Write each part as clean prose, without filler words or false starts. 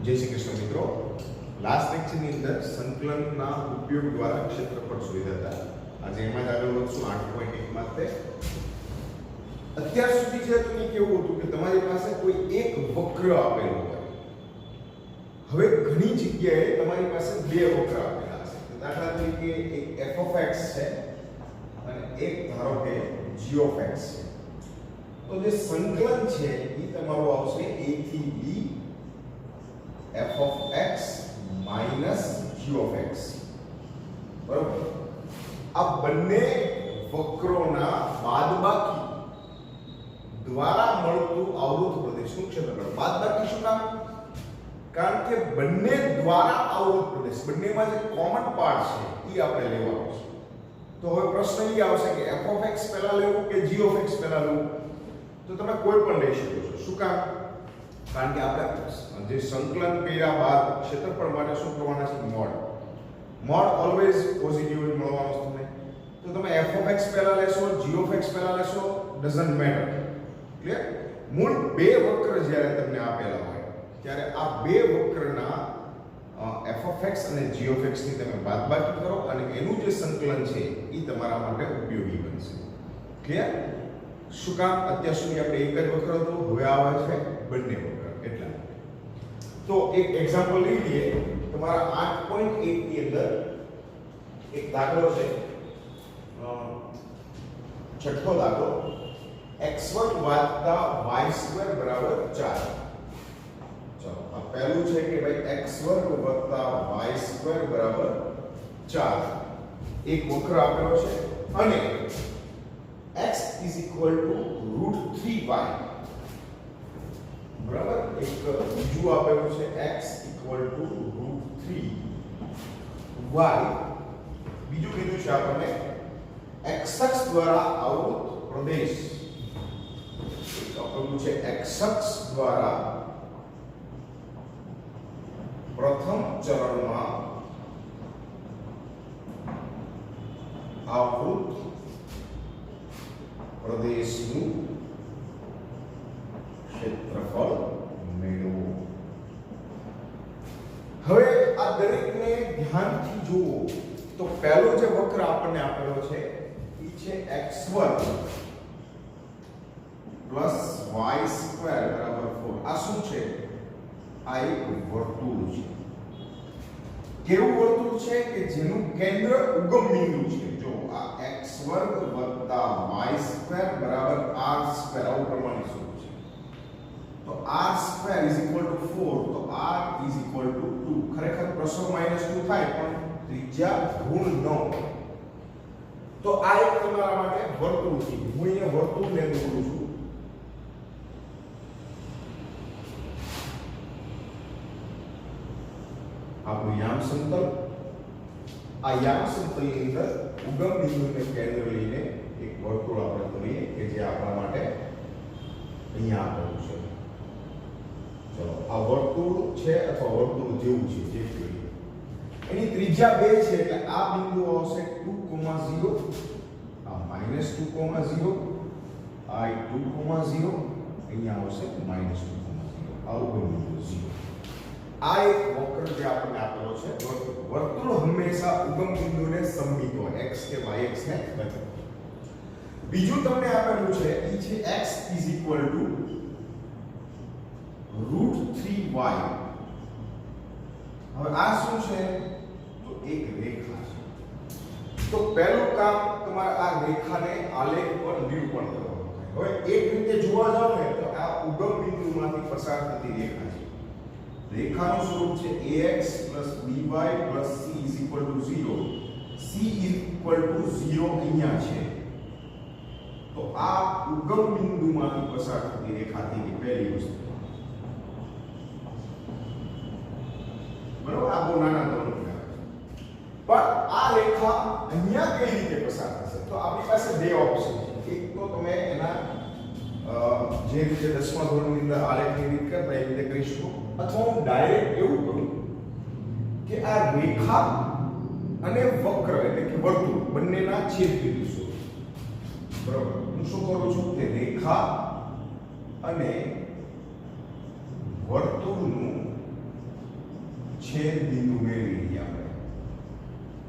જય શ્રી કૃષ્ણ મિત્રો. લાસ્ટ લેક્ચરની અંદર સંકલનના ઉપયોગ દ્વારા ક્ષેત્રફળ શોધ્યા હતા. આજે એમાં જ આગળ વધશું 8.1 માં. અત્યાર સુધી જે હતું એ કેવું હતું કે તમારી પાસે કોઈ એક વક્ર આપેલો હોય. હવે ઘણી જગ્યાએ તમારી પાસે બે વક્ર આપેલા હશે. દાખલા તરીકે એક f(x) છે અને એક ધારો કે g(x) છે. તો જે સંકલન છે એ તમારું આવશે a થી b f(x) minus g(x). બરોબર. આ બંને વક્રોના બાદબાકી દ્વારા મળતું અવરોધ પ્રદેશનું ક્ષેત્રફળ. બાદબાકી શું કામ? કારણ કે બંને દ્વારા અવરોધ પ્રદેશ, બંનેમાં જે કોમન પાર્ટ છે એ આપણે લેવાનો છે. તો હવે પ્રશ્ન એ આવશે કે f(x) પહેલા લેવું કે g(x) પહેલા લેવું? તો તમે કોઈ પણ લઈ શકો છો. શું કામ? કારણ કે આપણે જે સંકલન કર્યા બાદ ક્ષેત્રફળ માટે શું કરવાના છે? મોડ ઓલવેઝ પોઝિટિવ જ મળવાનો છે તમને. તો તમે f(x) પહેલા લેશો, g(x) પહેલા લેશો, ડઝન્ટ મેટર. ક્લિયર? મૂળ બે વક્ર જ્યારે તમને આપેલા હોય ત્યારે આ બે વક્રના f(x) અને g(x) ની તમે બાદબાકી કરો અને એનું જે સંકલન છે એ તમારા માટે ઉપયોગી બનશે. ક્લિયર? શું કામ? અત્યાર સુધી આપણે એક જ વક્ર હતું, હવે આવે છે બંને વક્ર. એટલા તો એક એક્ઝામ્પલ લઈ લઈએ. તમારા 8.1 ની અંદર એક દાખલો છે, છઠ્ઠો દાખલો, x2 + y2 = 4. ચલો, આ પહેલું છે કે ભાઈ x2 + y2 = 4. એક વક્ર આપેલો છે અને x √3y. બરાબર. એક બીજું આપેલું છે x √3y. બીજું કીધું છે આપણને x અક્ષ દ્વારા અવરોધ પ્રદેશ. એક આપેલું છે x અક્ષ દ્વારા પ્રથમ ચરણમાં અવરોધ પ્રદેશનું ક્ષેત્રફળ મેળવો. હવે આ દરેકને ધ્યાનથી જુઓ તો પહેલો જે વક્ર આપણને આપેલો છે એ છે x2 + y2 = 4. આ શું છે? આ એક વર્તુળ છે. કેવું વર્તુળ છે કે જેનું કેન્દ્ર ઉગમ બિંદુ છે. જો આ x2 + y2 = r². આવું પ્રમાણિત સ્વરૂપ છે. તો r² = 4, તો r = 2. ખરેખર +- 2 થાય પણ ત્રિજ્યા ઋણ ન હોય. તો આ એક તમારા માટે વર્તુળ છે. હું અહીંયા વર્તુળને દોરું છું. આપણું યામ સમતલ. આ યામ સમતલની અંદર ઉગમ બિંદુને કેન્દ્ર લઈને એક વર્તુળ આપણે દોરીએ કે જે આપણા માટે અહીંયા આપેલું છે. ચલો, આ વર્તુળ છે અથવા વર્તુળ જેવું છે જે જોઈએ. એની ત્રિજ્યા 2 છે એટલે આ બિંદુ આવશે 2,0, આ -2,0, આ 2,0, અહીંયા આવશે -2,0. આવું બિંદુ 0. આ એક વક્ર જે આપણને આપેલો છે. વર્તુળ હંમેશા ઉગમ બિંદુને સમમિત હોય, x કે y અક્ષ ને બદલે. બીજું તમને આપેલું છે એ છે x = √3y. હવે આ શું છે? તો એક રેખા છે. તો પહેલું કામ તમારે આ રેખાને આલેખ પર નિરૂપણ કરવાનું છે. હવે એક રીતે જોવા જાવ ને તો આ ઉગમ બિંદુમાંથી પસાર થતી રેખા છે. રેખાનું સ્વરૂપ છે ax + by + c = 0. c = 0 અહીંયા છે. તો આ ઉગમ બિંદુમાંથી પસાર થતી રેખા થઈ પહેલી વસ્તુ. બરોબર. આ બહુ નાના ધોરણની આવે છે. પણ આ રેખા અહીંયા કઈ રીતે પસાર થશે? તો આપણી પાસે બે ઓપ્શન છે. એક તો તમે એના જે રીતે 10મા ધોરણની અંદર આલેખની રીત કરતા એ રીતે કરી શકો, અથવા હું ડાયરેક્ટ એવું કરું કે આ રેખા અને વક્ર એટલે કે વર્તુળ બંનેના છેદ બિંદુ શોધો. બરોબર. હું શું કરું છું કે રેખા અને વર્તુળનું છેદ બિંદુ મેળવી લઈએ આપણે.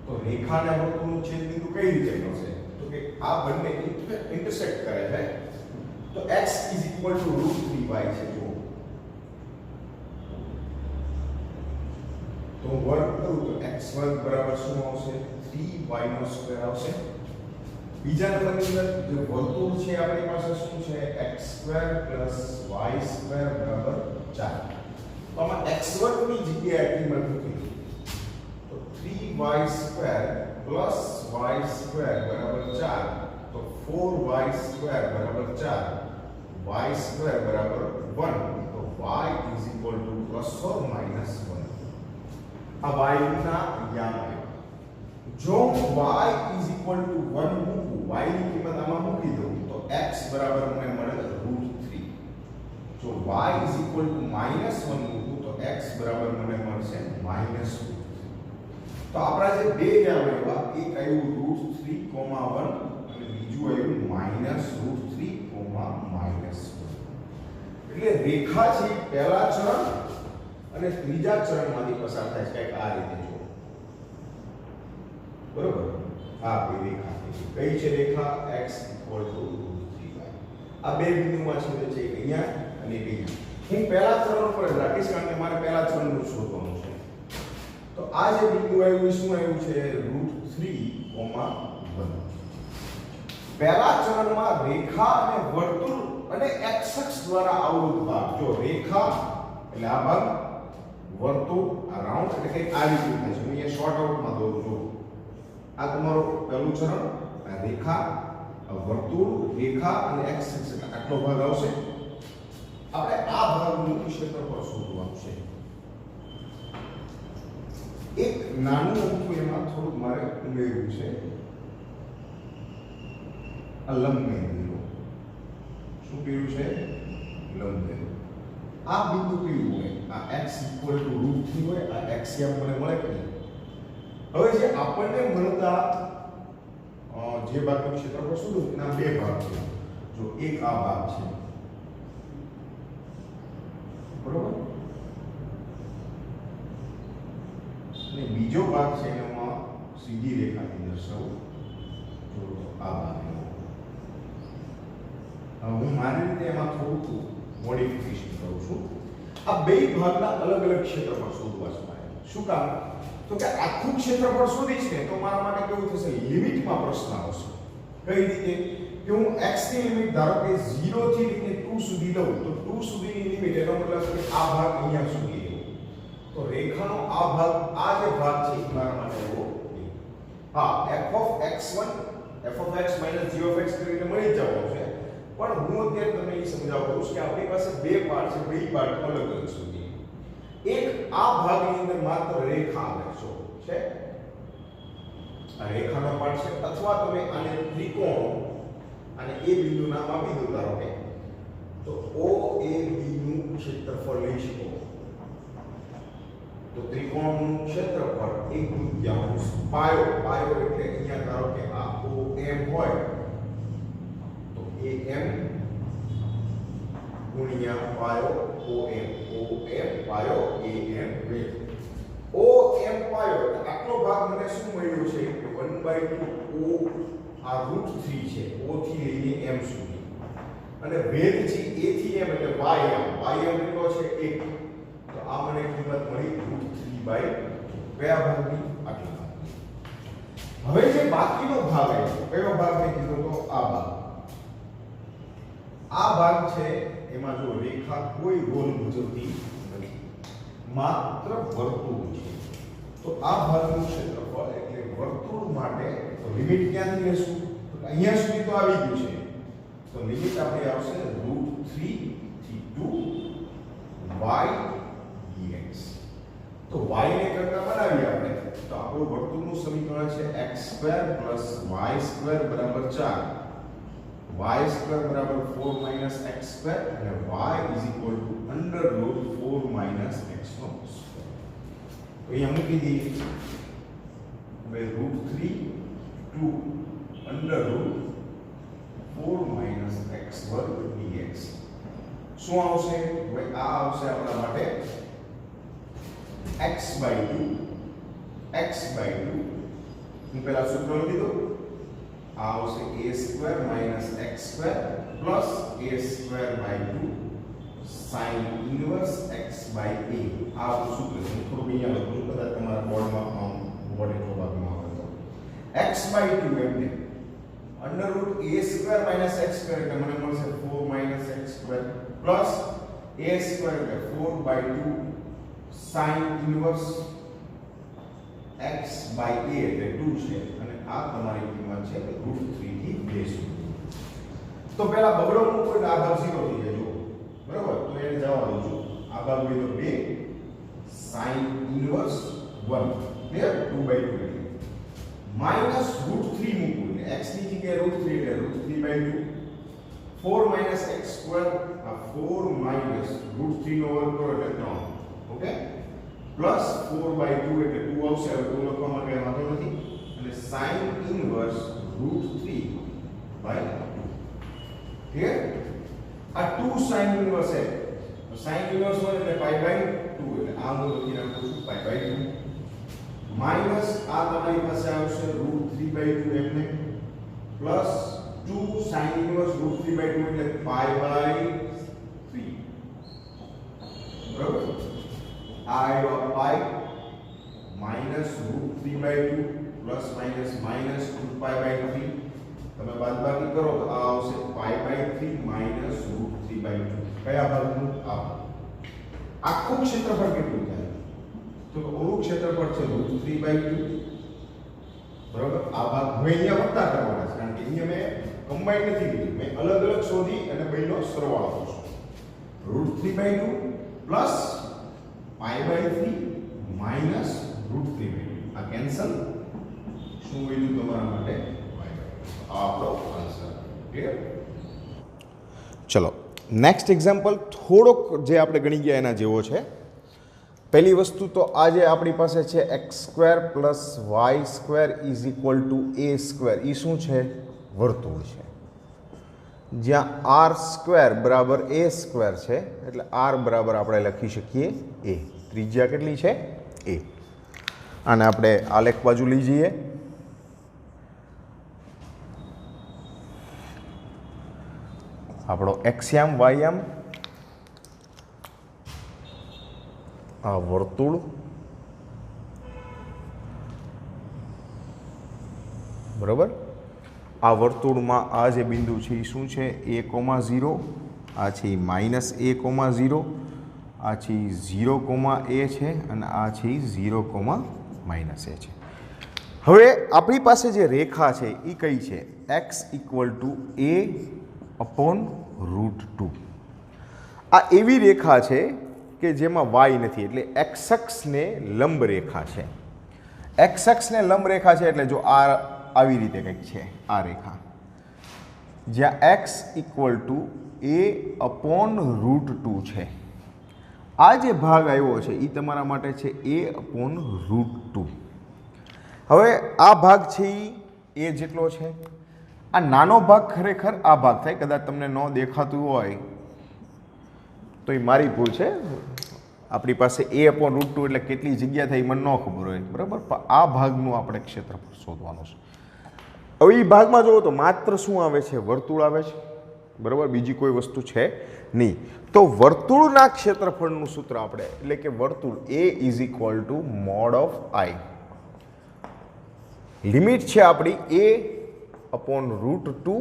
તો રેખા અને વર્તુળનું છેદ બિંદુ કઈ રીતે મળશે? તો કે આ બંને ઇન્ટરસેક્ટ કરે છે. તો x √3y છે. જો તો વર્ગ કરું તો x² બરાબર શું આવશે? 3y² આવશે. બીજા નંબરની અંદર જે વર્તુળ છે આપણી પાસે શું છે? x² + y² બરાબર 4. તો આમાં x² ની જગ્યાએ કિંમત મૂકી તો 3y² + y² બરાબર 4. તો 4y² બરાબર 4, y² બરાબર 1. તો y ± -1. આ y ના યામ આવ્યો. જો y = 1 મૂકું, y ની કિંમત આમાં મૂકી દઉં તો x બરાબર મને મળે √3. જો y = -1 મૂકું તો x બરાબર મને મળશે -2. તો આપણા જે બે યામ આવ્યા, એક આવ્યું √3,1 અને બીજું આવ્યું -√3,-1. એટલે રેખા છે પહેલા ચરણ અને ત્રીજા ચરણમાંથી પસાર થાય છે કંઈક આ રીતે. જો બરોબર, આ બે રેખા કઈ છે? રેખા x √3y. આ બે બિંદુમાં છેદે છે, એક અહીંયા અને એક અહીંયા. હું પહેલા ચરણ પર જ રાખીશ કારણ કે મારે પહેલા ચરણનું શોધવાનું છે. તો આ જે બિંદુ આવ્યું શું આવ્યું છે? √3,1. પહેલા ચરણમાં રેખા અને વર્તુળ અને x અક્ષ દ્વારા આવૃત ભાગ. જો રેખા એટલે આ ભાગ, વર્તુળ આ રાઉન્ડ એટલે કે આ રીતે થાય છે. હું અહીંયા શોર્ટ આઉટમાં દોરું છું. આ તમારો પહેલું ચરણ, આ રેખા, આ વર્તુળ, રેખા અને x અક્ષ આટલો ભાગ આવશે. આપણે આ ભાગનું ક્ષેત્રફળ શોધવાનું છે. એક નાનું અમથું એમાં થોડું મારે ઉમેર્યું છે. આ લંબ બિંદુ શું કર્યું છે? લંબ બિંદુ. આ બિંદુ કયું હોય? આ x √3 હોય. આ x યામ મને મળે કે નહીં? હવે જે આપણને મળતા જે ભાગનું ક્ષેત્રફળ શોધવું એના બે ભાગ છે. જો એક આ ભાગ છે, બરોબર, અને બીજો ભાગ છે એમાં સીધી રેખાથી દર્શાવું. જો આ ભાગ હું મારી રીતે એમાં થોડું મોડિફિકેશન કરું છું. આ બે ભાગના અલગ અલગ ક્ષેત્રફળ શોધવા છે મારે. શું કામ? તો કે આખું ક્ષેત્રફળ શોધીશ ને તો મારા માટે કેવું થશે? લિમિટમાં પ્રશ્ન આવશે. કઈ રીતે? કે હું x ની લિમિટ ધારો કે 0 થી લઈને 2 સુધી લઉં તો 2 સુધીની લિમિટ એનો મતલબ કે આ ભાગ અહીંયા સુધી આવ્યો. તો રેખાનો આ ભાગ, આ જે ભાગ છે એ મારા માટે એવો હા f(x1) f(x - g(x) કરીને મળી જવાનું છે. પણ હું અત્યારે તમને એ સમજાવવા છું કે આપણી પાસે બે પાર્ટ છે, બે પાર્ટ અલગ અલગ સુધી. એક આ ભાગની અંદર માત્ર રેખા આવે છે, આ રેખાનો પાર્ટ છે. અથવા તમે આને ત્રિકોણ અને એ બિંદુ નામ આપી દો. ધારો કે તો OAB નું ક્ષેત્રફળ લઈ શકો. તો ત્રિકોણનું ક્ષેત્રફળ 1/2 પાયો. પાયો એટલે અહીંયા ધારો કે આ OM હોય તો AM ગુણ્યા પાયો OM. પાયો AM વેધ. OM પાયો આટલો ભાગ મને શું મળ્યો છે? 1/2 O આ √3 છે. O થી લઈને M સુધી. અને વેધ છે A થી M એટલે YM કેટલો છે? 1. તો આ મને કિંમત મળી √3/2. કયા ભાગની? આટલા ભાગની. હવે જે બાકીનો ભાગ આવ્યો, કયો ભાગ મેં કીધો તો આ ભાગ. આ ભાગ છે એમાં જો રેખા કોઈ રોલ ભજવતી નથી, માત્ર વર્તુળ છે. તો આ ભાગનું ક્ષેત્રફળ એટલે વર્તુળ માટે લિમિટ ક્યાંથી લેશું? તો અહીંયા સુધી તો આવી ગયું છે. તો લિમિટ આપણી આવશે √3 થી 2y dx. તો y ને કરતા બનાવીએ આપણે તો આપણું વર્તુળનું સમીકરણ છે x² + y² બરાબર 4, y² બરાબર 4 - x² અને y √4 - x². તો અહીંયા મૂકી દઈએ. હવે √3 to √4 - x² dx શું આવશે? હવે આ આવશે આપણા માટે x/2 હું પહેલા સૂત્ર લખી દઉં આ આવશે a² - x² plus a²/2 sin inverse x/a આ સૂત્ર છે થોડું અહીંયા લખું કદાચ તમારા બોર્ડમાં બોર્ડ એટલો ભાગમાં આવે તો x/2 એટલે √a² - x² એટલે મને મળશે 4 - x² પ્લસ a² એટલે 4/2 sin ઇન્વર્સ x/a એટલે 2 છે અને આ તમારી કિંમત છે √3 થી 2 સુધી. તો પહેલા બગડો મૂકો એટલે આ ભાગ 0 થઈ જાય જો બરાબર. તો એને જવા દઉં છું આ ભાગ હોય તો 2 sin ઇન્વર્સ 1 ક્લિયર 2/2 એટલે માઈનસ √3 મૂકો એટલે x ની જગ્યાએ √3 એટલે √3/2 4 - x² આ 4 માઈનસ √3 નો વર્ગ કરો એટલે 3 ઓકે પ્લસ 4/2 એટલે 2 આવશે. હવે 2 લખવા માટે વાંધો નથી અને sin ઇન્વર્સ √3/2 ક્લિયર. આ 2 sin ઇન્વર્સ છે તો sin ઇન્વર્સ હોય એટલે π/2 એટલે આ હું લખી નાખું છું π/2 માઈનસ આ તમારી પાસે આવશે √3/2 એમને પ્લસ 2 sin ઇન્વર્સ √3/2 એટલે π/3 બરાબર. આ આવ્યો π માઈનસ √3/2 પ્લસ માઈનસ માઈનસ 2π/3 તમે બાદબાકી કરો તો આ આવશે π/3 માઈનસ √3/2 કયા ભાગનું આ આખું ક્ષેત્રફળ કેટલું થાય તો ઓરું ક્ષેત્રફળ છે √3/2 બરાબર. આ ભાગ હવે અહીંયા વત્તા કરવાના છે કારણ કે અહીંયા મેં કમ્બાઈન નથી લીધું મેં અલગ અલગ શોધી અને બેનો સરવાળો કરશું √3/2 પ્લસ π/3 માઈનસ √3/2 આ કેન્સલ શું મળ્યું તમારા માટે આ આપણો આન્સર ક્લિયર. ચલો નેક્સ્ટ એક્ઝામ્પલ થોડોક જે આપણે ગણી ગયા એના જેવો છે. પહેલી વસ્તુ તો આ જે આપણી પાસે છે x² + y² = a². એ શું છે? વર્તુળ છે. જ્યાં r² = a² છે એટલે r બરાબર આપણે લખી શકીએ a. ત્રિજ્યા કેટલી છે? a. અને આપણે આલેખ બાજુ લઈ જઈએ. આપણો એક્સયામ વાયયામ આ વર્તુળ બરાબર. આ વર્તુળમાં આ જે બિંદુ છે એ શું છે? a,0 આ છે -a,0 આ છે 0,a છે અને આ છે 0,-a છે. હવે આપણી પાસે જે રેખા છે એ કઈ છે? x = a/√2. આ એવી રેખા છે કે જેમાં y નથી એટલે x અક્ષને લંબ રેખા છે. x અક્ષને લંબ રેખા છે એટલે જો આ આવી રીતે કંઈક છે આ રેખા જ્યાં x = a/√2 છે. આ જે ભાગ આવ્યો છે એ તમારા માટે છે a/√2. હવે આ ભાગ છે એ જેટલો છે. આ નાનો ભાગ ખરેખર આ ભાગ થાય. કદાચ તમને ન દેખાતું હોય તો એ મારી ભૂલ છે. આપણી પાસે a/√2 એટલે કેટલી જગ્યા થાય મને ન ખબર હોય બરાબર. પણ આ ભાગનું આપણે ક્ષેત્રફળ શોધવાનું છે. હવે એ ભાગમાં જુઓ તો માત્ર શું આવે છે? વર્તુળ આવે છે બરાબર. બીજી કોઈ વસ્તુ છે નહીં. તો વર્તુળના ક્ષેત્રફળનું સૂત્ર આપણે એટલે કે વર્તુળ a = |i. લિમિટ છે આપણી a/√2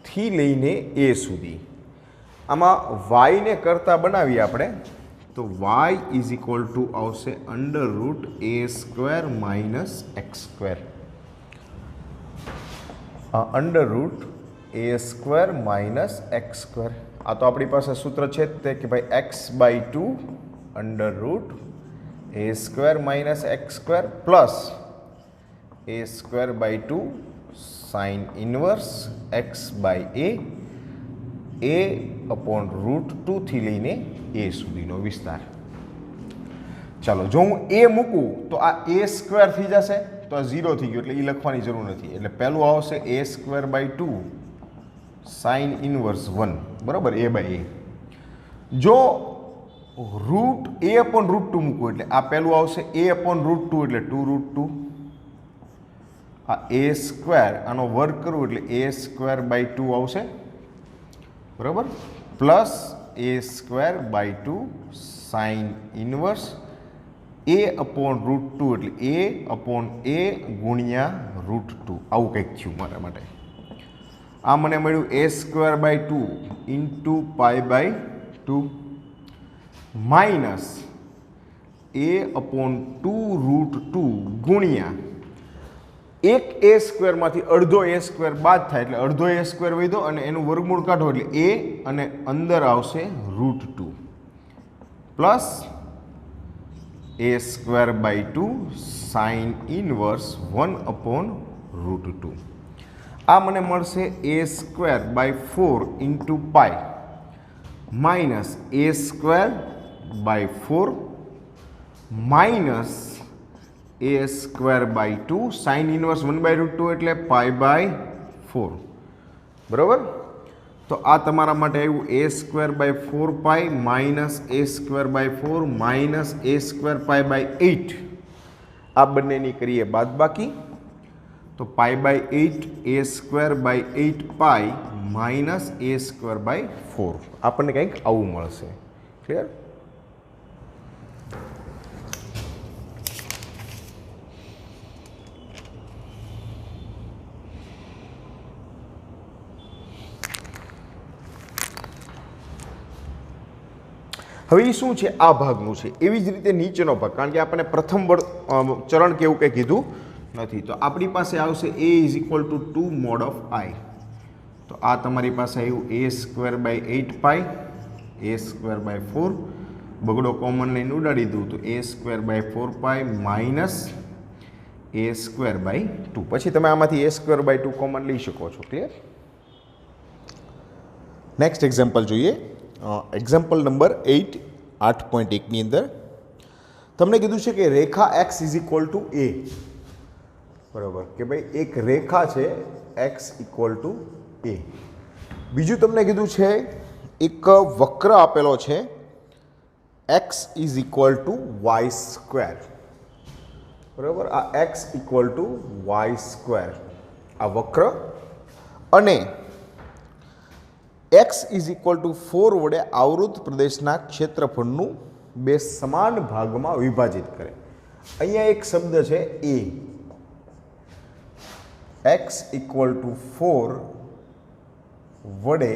થી લઈને a સુધી. આમાં y ને કરતા બનાવીએ આપણે તો y આવશે √a² - x². √a² - x². આ તો આપણી પાસે સૂત્ર છે તે કે ભાઈ x/2 √a² - x² plus a²/2 sin inverse x/a a/√2 થી લઈને a સુધીનો વિસ્તાર. ચાલો જો હું a મૂકું તો આ a² થઈ જશે તો આ 0 થઈ ગયું એટલે એ લખવાની જરૂર નથી. એટલે પહેલું આવશે a²/2 sin ઇન્વર્સ 1 બરાબર a/a. જો રૂટ a upon રૂટ 2 મૂકવું એટલે આ પહેલું આવશે a upon રૂટ 2 એટલે 2 રૂટ 2, આ a સ્ક્વેર આનો વર્ગ કરવું એટલે a સ્ક્વેર બાય 2 આવશે, બરાબર, plus a square by 2 sine inverse a upon root 2 એટલે a upon a ગુણ્યા રૂટ 2, આવું કંઈક થયું મારા માટે. આ મને મળ્યું a square by 2 into pi by 2 minus a upon 2 root 2 ગુણ્યા એક a સ્ક્વેરમાંથી અડધો a સ્ક્વેર બાદ થાય એટલે અડધો a સ્ક્વેર વધ્યો અને એનું વર્ગમૂળ કાઢો એટલે a અને અંદર આવશે root 2 plus a square by 2 sine inverse 1 upon root 2. આ મને મળશે a square by 4 into pi minus a square by 4 minus a square by 2 sine inverse 1 by root 2 એટલે પાઈ બાય 4, બરાબર. તો આ તમારા માટે આવ્યું a square by 4 pi minus a square by 4 minus a square pi by 8. આ બંનેની કરીએ બાદબાકી તો pi by 8 a square by 8 pi minus a square by 4, આપણને કંઈક આવું મળશે. ક્લિયર? હવે એ શું છે? આ ભાગનું છે. એવી જ રીતે નીચેનો ભાગ, કારણ કે આપણને પ્રથમ ચરણ કે એવું કંઈ કીધું નથી. તો આપણી પાસે આવશે a is equal to 2 mod of i. તો આ તમારી પાસે આવ્યું a square by 8 pi a square by 4, બગડો કોમન લઈને ઉડાડી દઉં તો a square by 4 pi minus a square by 2. પછી તમે આમાંથી a સ્ક્વેર બાય 2 કોમન લઈ શકો છો. ક્લિયર? નેક્સ્ટ એક્ઝામ્પલ જોઈએ. એક્ઝામ્પલ નંબર 8.1ની અંદર તમને કીધું છે કે રેખા x is equal two a, બરાબર, કે ભાઈ એક રેખા છે x ઇક્વલ ટુ a. બીજું તમને કીધું છે એક વક્ર આપેલો છે x is equal two y square, બરાબર. આ x equal two y square આ વક્ર, અને x ઇઝ ઇક્વલ ટુ 4 વડે આવૃત પ્રદેશના ક્ષેત્રફળનું બે સમાન ભાગમાં વિભાજિત કરે. અહીંયા એક શબ્દ છે a. x ઇક્વલ ટુ 4 વડે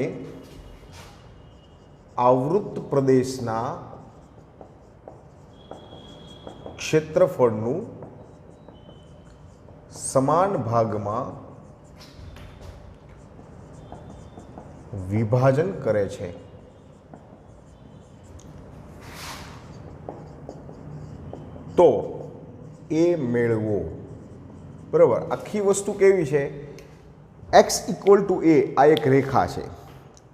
આવૃત પ્રદેશના ક્ષેત્રફળનું સમાન ભાગમાં વિભાજન કરે છે. તો એ મેળવો, બરાબર. આખી વસ્તુ કેવી છે? x ઇક્વલ ટુ a આ એક રેખા છે.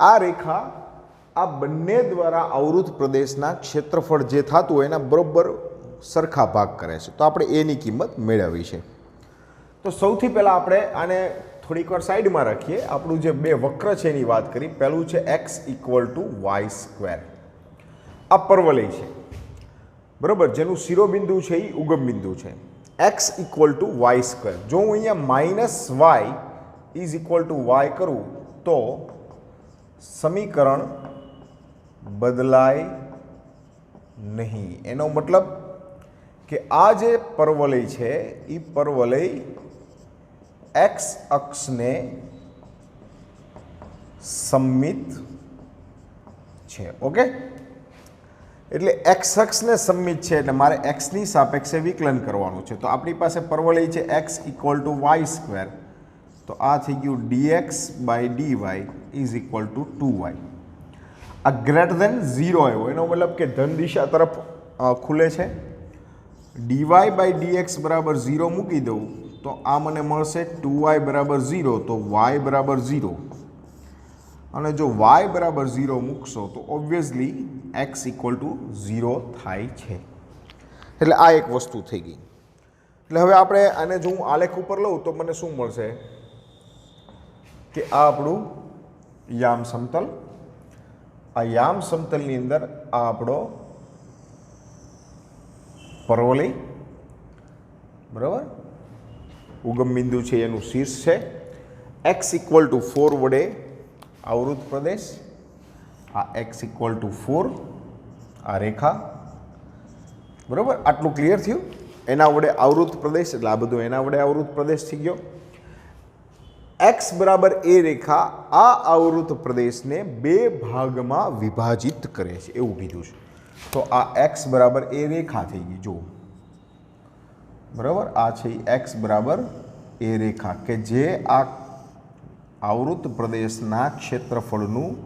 આ રેખા આ બંને દ્વારા આવૃત પ્રદેશના ક્ષેત્રફળ જે થતું હોય એના બરોબર સરખા ભાગ કરે છે. તો આપણે એની કિંમત મેળવવી છે. તો સૌથી પહેલાં આપણે આને થોડીક વાર સાઈડમાં રાખીએ. આપણું જે બે વક્ર છે એની વાત કરી. પહેલું છે x equal to y square. આ પરવલય છે, બરાબર, જેનું શિરોબિંદુ છે એ ઉગમ બિંદુ છે. x equal to y square. જો હું અહીંયા minus y is equal to y કરું તો સમીકરણ બદલાય નહીં. એનો મતલબ કે આ જે પરવલય છે એ પરવલય x અક્ષને સમમિત છે. ઓકે, એટલે x અક્ષને સમમિત છે એટલે મારે x ની સાપેક્ષે વિકલન કરવાનું છે. તો આપણી પાસે પરવલય છે x equal to y square. તો આ થઈ ગયું dx by dy is equal to 2y. આ ગ્રેટર ધેન 0 આવ્યો, એનો મતલબ કે ધન દિશા તરફ ખુલે છે. dy બાય dx બરાબર 0 મૂકી દઉં તો આ મને મળશે 2y બરાબર 0, તો y બરાબર 0. અને જો y બરાબર 0 મૂકશો તો ઓબ્વિયસલી x ઇક્વલ ટુ 0 થાય છે. એટલે આ એક વસ્તુ થઈ ગઈ. એટલે હવે આપણે આને જો હું આલેખ ઉપર લઉં તો મને શું મળશે કે આ આપણું યામ સમતલ, આ યામ સમતલની અંદર આ આપણો પરવલય, બરાબર, ઉગમ બિંદુ છે એનું શીર્ષ છે. x ઇક્વલ ટુ 4 વડે આવૃત પ્રદેશ, આ x ઇક્વલ ટુ 4, આ રેખા, બરાબર. આટલું ક્લિયર થયું. એના વડે આવૃત પ્રદેશ એટલે આ બધું એના વડે આવૃત પ્રદેશ થઈ ગયો. x બરાબર એ રેખા આ આવૃત પ્રદેશને બે ભાગમાં વિભાજિત કરે છે એવું કીધું છે. તો આ x બરાબર એ રેખા થઈ ગઈ, જુઓ, બરાબર. આ છે x બરાબર એ રેખા કે જે આ આવૃત પ્રદેશના ક્ષેત્રફળનું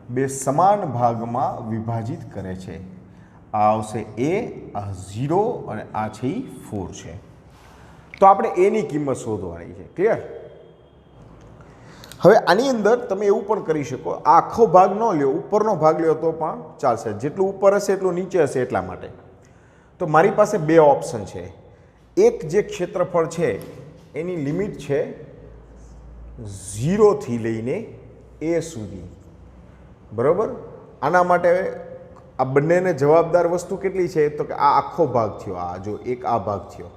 બે સમાન ભાગમાં વિભાજિત કરે છે. આ આવશે a, આ 0 અને આ છે 4 છે. તો આપણે એની કિંમત શોધવાની છે. ક્લિયર? હવે આની અંદર તમે એવું પણ કરી શકો, આ આખો ભાગ ન લ્યો, ઉપરનો ભાગ લ્યો તો પણ ચાલશે. જેટલું ઉપર હશે એટલું નીચે હશે એટલા માટે. તો મારી પાસે બે ઓપ્શન છે. એક જે ક્ષેત્રફળ છે એની લિમિટ છે 0 થી લઈને a સુધી, બરાબર. આના માટે આ બંનેને જવાબદાર વસ્તુ કેટલી છે તો કે આ આખો ભાગ થયો, આ જો એક આ ભાગ થયો,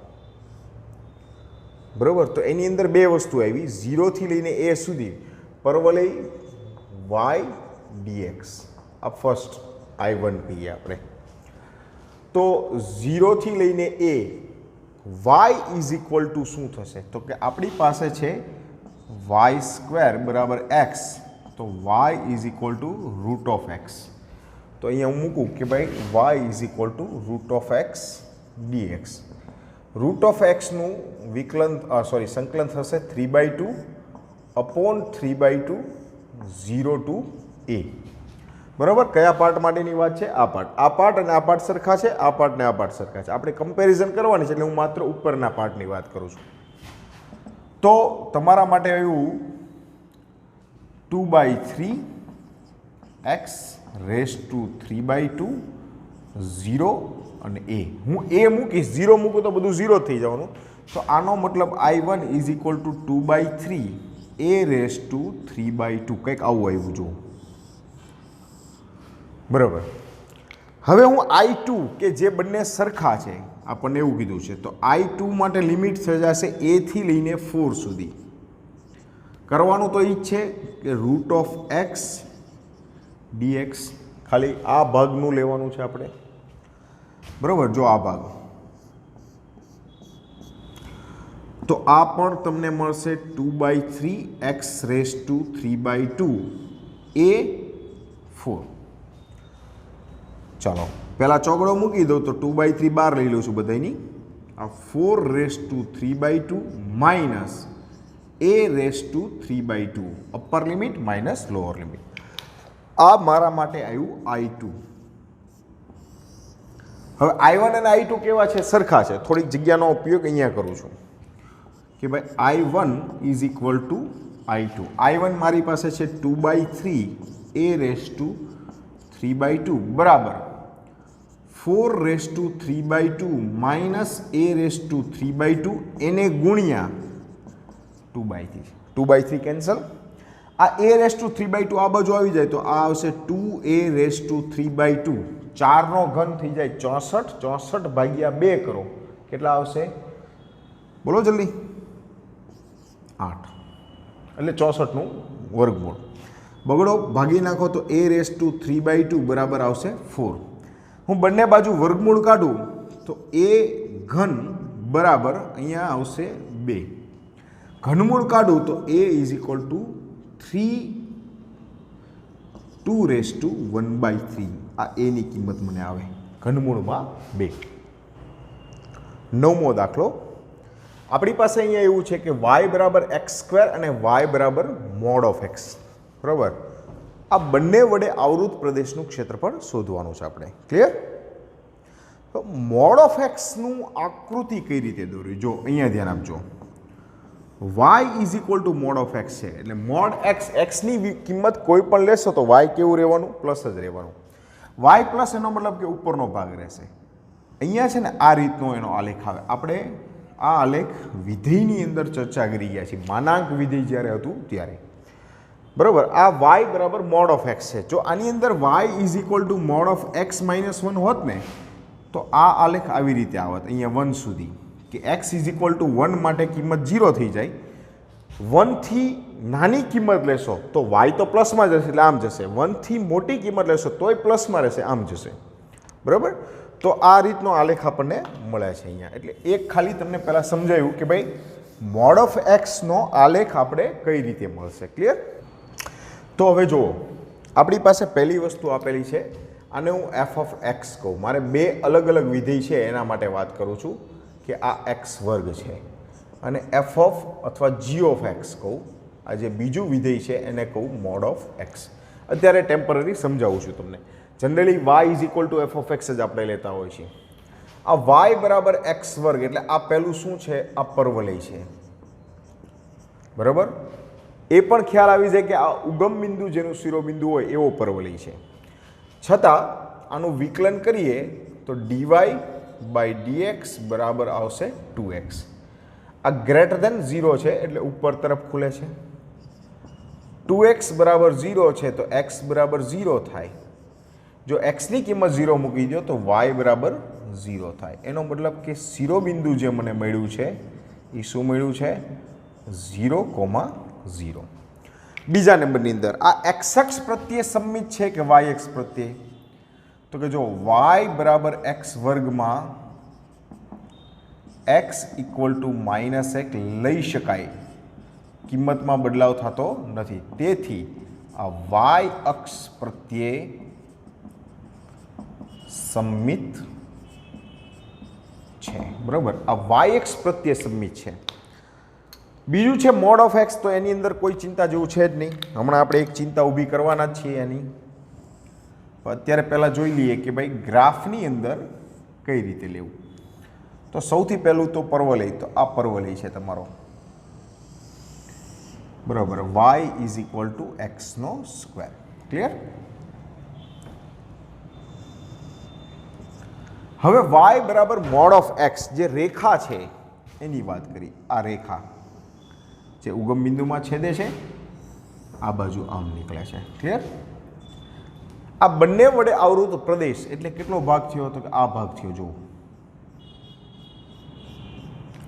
બરાબર. તો એની અંદર બે વસ્તુ આવી, 0 થી લઈને a સુધી પરવલય y dx. આ ફર્સ્ટ I1 કહીએ આપણે. તો 0 થી લઈને a y is equal two શું થશે તો કે આપણી પાસે છે y² બરાબર x. તો y is equal to root of x. તો અહીંયા હું મૂકું કે ભાઈ y is equal to root of x dx. Root of એક્સનું સંકલન થશે 3/2 અપોન 3/2 0 ટુ a. બરાબર. કયા પાર્ટ માટેની વાત છે? આ પાર્ટ અને આ પાર્ટ સરખા છે, આ પાર્ટ ને આ પાર્ટ સરખા છે. આપણે કમ્પેરિઝન કરવાની છે એટલે હું માત્ર ઉપરના પાર્ટની વાત કરું છું. તો તમારા માટે આવ્યું 2/3 x રેઝ ટુ 3/2 0 અને a. હું a મૂકીશ, 0 મૂકું તો બધું 0 થઈ જવાનું. તો આનો મતલબ I1 is equal to 2/3 a raise to 3/2. કંઈક આવું આવ્યું જો, બરાબર. હવે હું I2 કે જે બંને સરખા છે આપણને એવું કીધું છે, તો I2 માટે લિમિટ થઈ જશે a થી લઈને 4 સુધી. કરવાનું તો એ જ છે કે રૂટ ઓફ x dx. ખાલી આ ભાગનું લેવાનું છે આપણે, બરાબર. જો આ ભાગ, તો આ પણ તમને મળશે 2/3 x રેઝ ટુ 3/2 a 4. ચાલો પહેલા ચોગડો મૂકી દઉં તો 2/3 બહાર લઈ લઉં છું બધાની. આ 4 raise to 3/2 minus a raise to 3/2 upper limit minus lower limit. આ મારા માટે આવ્યું I2. હવે I1 અને I2 કેવા છે? સરખા છે. થોડીક જગ્યાનો ઉપયોગ અહીંયા કરું છું કે ભાઈ I1 is equal two I2. I1 મારી પાસે છે 2/3 a રેઝ ટુ 3/2 બરાબર 4 raise to 3/2 minus a raise to 3/2 એને ગુણ્યા 2/3. 2/3 કેન્સલ. આ a રેઝ ટુ 3/2 આ બાજુ આવી જાય તો આ આવશે 2a રેઝ ટુ 3/2. 4નો ઘન થઈ જાય 64. 64 ભાગ્યા 2 કરો કેટલા આવશે? બોલો જલ્દી. 8. એટલે 64નું વર્ગમૂળ. બગડો ભાગી નાખો તો a રેઝ ટુ 3/2 બરાબર આવશે 4. હું બંને બાજુ વર્ગમૂળ કાઢું તો a ઘન બરાબર અહીંયા આવશે 2. ઘનમૂળ કાઢું તો a is equal to 2 raise to 1/3. આ એની કિંમત મને આવે ઘનમૂળમાં 2. 9મો દાખલો. આપણી પાસે અહીંયા એવું છે કે y બરાબર x² અને y બરાબર મોડ ઓફ x, બરાબર. આ બંને વડે આવૃત પ્રદેશનું ક્ષેત્રફળ શોધવાનું છે આપણે. ક્લિયર? તો મોડ ઓફ એક્સનું આકૃતિ કઈ રીતે દોરવી? જો અહીંયા ધ્યાન આપજો. y is equal two mode of x છે એટલે મોડ એક્સ, એક્સની કિંમત કોઈ પણ લેશો તો y કેવું રહેવાનું? પ્લસ જ રહેવાનું. y પ્લસ એનો મતલબ કે ઉપરનો ભાગ રહેશે. અહીંયા છે ને આ રીતનો એનો આલેખ આવે. આપણે આ આલેખ વિધેયની અંદર ચર્ચા કરી ગયા છીએ, માનાંક વિધેય જ્યારે હતું ત્યારે, બરાબર. આ y બરાબર મોડ ઓફ એક્સ છે. જો આની અંદર y is equal two mode of x -1 હોત ને તો આ આલેખ આવી રીતે આવત અહીંયા 1 સુધી કે x = 1 માટે કિંમત 0 થઈ જાય. 1 થી નાની કિંમત લેશો તો y તો પ્લસમાં જશે એટલે આમ જશે. 1 થી મોટી કિંમત લેશો તોય પ્લસમાં રહેશે આમ જશે. બરાબર. તો આ રીતનો આલેખ આપણને મળે છે અહીંયા. એટલે એક ખાલી તમને પહેલાં સમજાયું કે ભાઈ મોડ ઓફ એક્સનો આલેખ આપણે કઈ રીતે મળશે. ક્લિયર? તો હવે જુઓ, આપણી પાસે પહેલી વસ્તુ આપેલી છે, આને હું એફ ઓફ એક્સ કહું. મારે બે અલગ અલગ વિધેય છે એના માટે વાત કરું છું કે આ એક્સ વર્ગ છે અને એફ ઓફ અથવા જી ઓફ એક્સ કહું. આ જે બીજું વિધેય છે એને કહું મોડ ઓફ એક્સ. અત્યારે ટેમ્પરરી સમજાવું છું તમને. Generally y = F of x જ આપણે લેતા હોય છીએ. આ y બરાબર એક્સ વર્ગ એટલે આ પહેલું શું છે? આ પરવલય છે. બરાબર. એ પણ ખ્યાલ આવી જાય કે આ ઉગમ બિંદુ જેનું શિરોબિંદુ હોય એવો પરવલય છે. છતાં આનું વિકલન કરીએ તો dy/dx બરાબર આવશે 2x. આ ગ્રેટર ધેન 0 છે એટલે ઉપર તરફ ખુલે છે. 2x બરાબર 0 છે તો x બરાબર 0 થાય. જો x ની કિંમત 0 મૂકી દો તો y બરાબર 0 થાય. એનો મતલબ કે શિરોબિંદુ જે મને મળ્યું છે એ શું મળ્યું છે? 0,0. બીજા નંબરની અંદર આ x અક્ષ પ્રત્યે સંમિત છે કે y અક્ષ પ્રત્યે? તો કે જો y બરાબર x વર્ગમાં x = -1 લઈ શકાય, કિંમતમાં બદલાવ થતો નથી. તેથી આ y અક્ષ પ્રત્યે સંમિત છે. બરાબર. આ y અક્ષ પ્રત્યે સંમિત છે. બીજું છે મોડ ઓફ એક્સ. તો એની અંદર કોઈ ચિંતા જેવું છે જ નહીં. હમણાં આપણે એક ચિંતા ઊભી કરવાના જ છીએ એની. અત્યારે પહેલાં જોઈ લઈએ કે ભાઈ ગ્રાફની અંદર કઈ રીતે લેવું. તો સૌથી પહેલું તો પરવલય. તો આ પરવલય છે તમારો. બરાબર. y = x². ક્લિયર? હવે y બરાબર મોડ ઓફ એક્સ જે રેખા છે એની વાત કરી. આ રેખા જે ઉગમ બિંદુમાં છેદે છે આ બાજુ આમ નીકળે છે. ક્લિયર? આ બંને વડે આવૃત પ્રદેશ એટલે કેટલો ભાગ થયો? તો કે આ ભાગ થયો. જુઓ,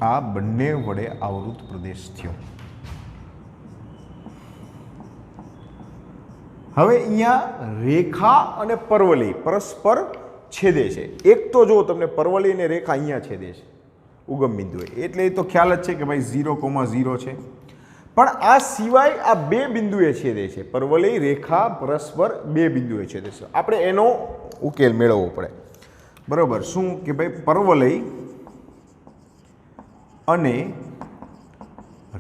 આ બંને વડે આવૃત પ્રદેશ થયો. હવે અહીંયા રેખા અને પરવલય પરસ્પર છેદે છે. એક તો જો તમને પરવલય અને રેખા અહીંયા છેદે છે ઉગમ બિંદુએ, એટલે એ તો ખ્યાલ જ છે કે ભાઈ 0,0 છે. પણ આ સિવાય આ બે બિંદુએ છેદે છે. પરવલય રેખા પરસ્પર બે બિંદુએ છેદે છે. આપણે એનો ઉકેલ મેળવવો પડે. બરાબર. શું કે ભાઈ પરવલય અને